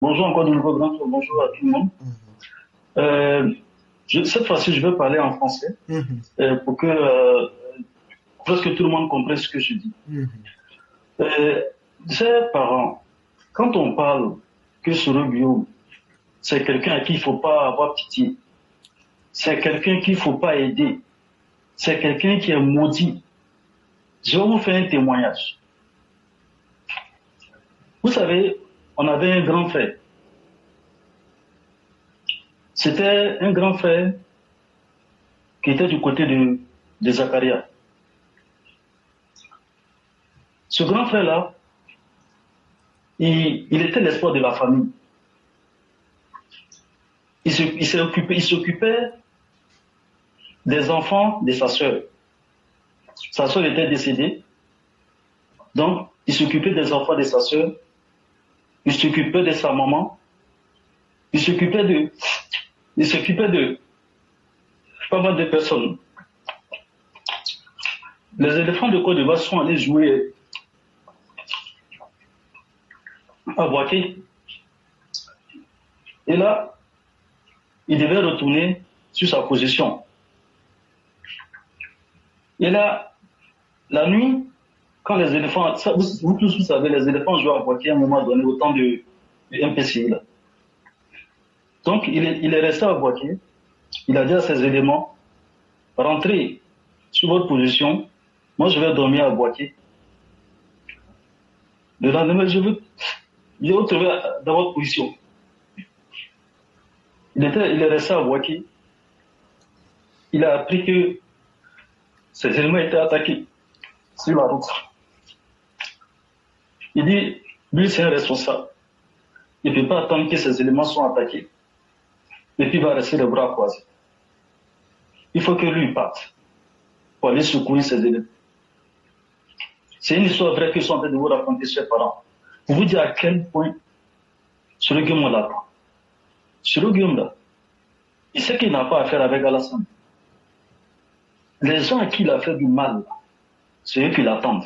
Bonjour encore de nouveau, grand frère. Bonjour à tout le monde. Mhm. Cette fois-ci, je vais parler en français Mhm. pour que presque tout le monde comprenne ce que je dis. Mhm. Euh, Chers parents, quand on parle que Soro Guillaume, c'est quelqu'un à qui il ne faut pas avoir pitié, c'est quelqu'un qu'il ne faut pas aider, c'est quelqu'un qui est maudit. Je vais vous faire un témoignage. Vous savez, on avait un grand frère. C'était un grand frère qui était du côté de Zacharia. Ce grand frère-là, il était l'espoir de la famille. Il s'occupait des enfants de sa sœur. Sa sœur était décédée, donc il s'occupait des enfants de sa sœur, il s'occupait de sa maman, il s'occupait de pas mal de personnes. Les éléphants de Côte d'Ivoire sont allés jouer à Boaké. Et là, il devait retourner sur sa position. Et là, la nuit, quand les éléphants, vous tous vous savez, les éléphants jouent à Boaké à un moment donné au temps de MPCI. Là. Donc, il est resté à Boaké, il a dit à ses éléments, rentrez sur votre position, moi je vais dormir à Boaké. Le lendemain, je vais vous retrouver dans votre position. Il est resté à Boaké, il a appris que ses éléments étaient attaqués sur la route. Il dit, lui c'est un responsable. Il ne peut pas attendre que ces éléments soient attaqués. Et puis il va rester les bras croisés. Il faut que lui parte pour aller secourir ses éléments. C'est une histoire vraie que je suis en train de vous raconter, chers parents. Pour vous dire à quel point ce Guillaume l'attend. Ce Guillaume là, il sait qu'il n'a pas affaire avec Alassane. Les gens à qui il a fait du mal, c'est eux qui l'attendent.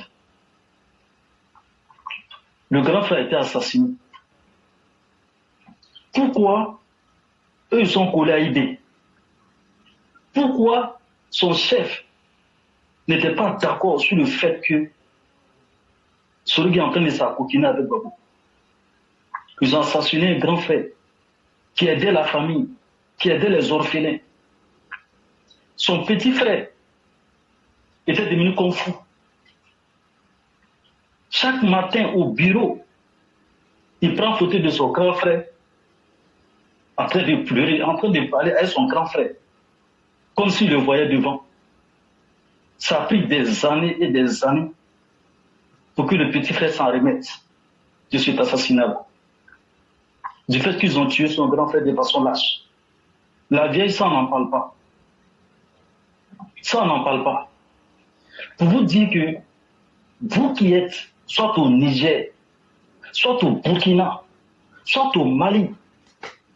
Le grand frère a été assassiné. Pourquoi eux ils sont collés à IB? Pourquoi son chef n'était pas d'accord sur le fait que celui qui est en train de s'acoquiner avec Babou? Ils ont assassiné un grand frère qui aidait la famille, qui aidait les orphelins. Son petit frère était devenu comme fou. Chaque matin au bureau, il prend photo de son grand frère en train de pleurer, en train de parler avec son grand frère, comme s'il le voyait devant. Ça a pris des années et des années pour que le petit frère s'en remette de cet assassinat. Du fait qu'ils ont tué son grand frère de façon lâche. La vieille, ça, on n'en parle pas. Ça, on n'en parle pas. Pour vous dire que vous qui êtes soit au Niger, soit au Burkina, soit au Mali,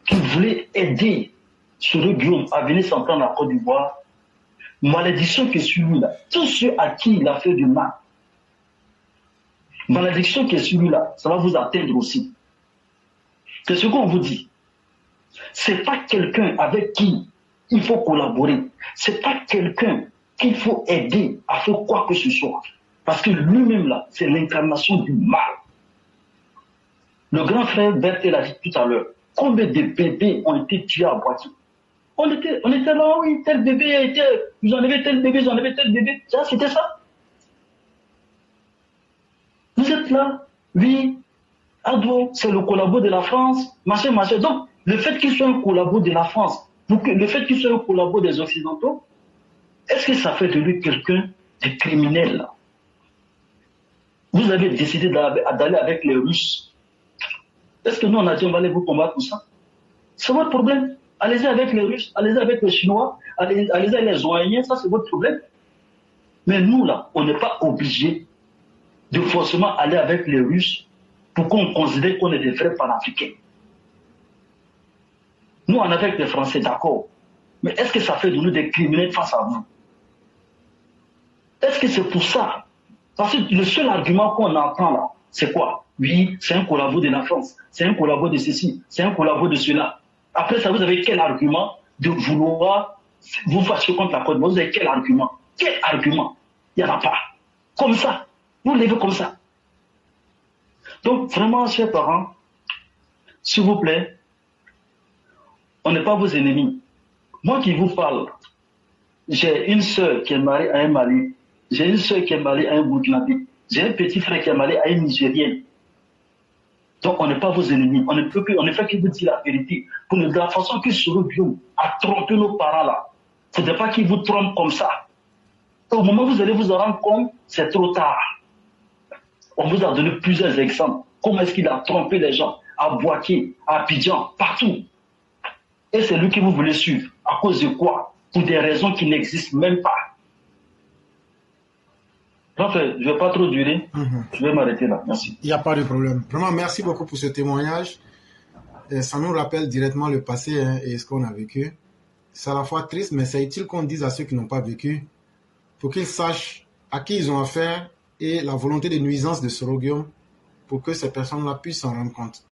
qui voulez aider Soro Guillaume à venir s'en prendre à Côte d'Ivoire, malédiction qui est sur lui là, tous ceux à qui il a fait du mal, malédiction qui est sur lui là, ça va vous atteindre aussi. C'est ce qu'on vous dit. C'est pas quelqu'un avec qui il faut collaborer. C'est pas quelqu'un qu'il faut aider à faire quoi que ce soit. Parce que lui-même là, c'est l'incarnation du mal. Le grand frère Berthe l'a dit tout à l'heure. Combien de bébés ont été tués à Boaké? On était là, oui, tel bébé a été, ils enlevaient tel bébé, ils enlevaient tel bébé. Ça, c'était ça. Vous êtes là, oui, Ado, c'est le collabo de la France, machin, machin. Donc, le fait qu'il soit un collabo de la France, le fait qu'il soit un collabo des Occidentaux, est-ce que ça fait de lui quelqu'un de criminel là? Vous avez décidé d'aller avec les Russes. Est-ce que nous, on a dit on va aller vous combattre pour ça? C'est votre problème. Allez-y avec les Russes, allez-y avec les Chinois, allez-y avec les Oigniens, ça c'est votre problème. Mais nous, là, on n'est pas obligé de forcément aller avec les Russes pour qu'on considère qu'on est des vrais panafricains. Nous, on est avec les Français, d'accord. Mais est-ce que ça fait de nous des criminels face à vous? Est-ce que c'est pour ça? Parce que le seul argument qu'on entend là, C'est quoi? Oui, c'est un collabo de la France, c'est un collabo de ceci, c'est un collabo de cela. Après ça, vous avez quel argument de vouloir vous fâcher contre la Côte d'Ivoire? Vous avez quel argument? Quel argument? Il n'y en a pas. Comme ça. Vous levez comme ça. Donc, vraiment, chers parents, s'il vous plaît, on n'est pas vos ennemis. Moi qui vous parle, j'ai une sœur qui est mariée à un Mali, j'ai une sœur qui est mariée à un Burkinabé, j'ai un petit frère qui est marié à une Nigérienne. Donc on n'est pas vos ennemis, on ne fait que vous dire la vérité. Pour nous, de la façon que Soro Guillaume a trompé nos parents là, il ne faudrait pas qu'il vous trompe comme ça. Et au moment où vous allez vous en rendre compte, c'est trop tard. On vous a donné plusieurs exemples. Comment est-ce qu'il a trompé les gens à Boaké, à Abidjan, partout. Et c'est lui que vous voulez suivre. À cause de quoi? Pour des raisons qui n'existent même pas. Enfin, je ne vais pas trop durer. Je vais m'arrêter là. Merci. Il n'y a pas de problème. Vraiment, merci beaucoup pour ce témoignage. Et ça nous rappelle directement le passé et ce qu'on a vécu. C'est à la fois triste, mais c'est utile qu'on dise à ceux qui n'ont pas vécu pour qu'ils sachent à qui ils ont affaire et la volonté de nuisance de Soro Guillaume pour que ces personnes-là puissent s'en rendre compte.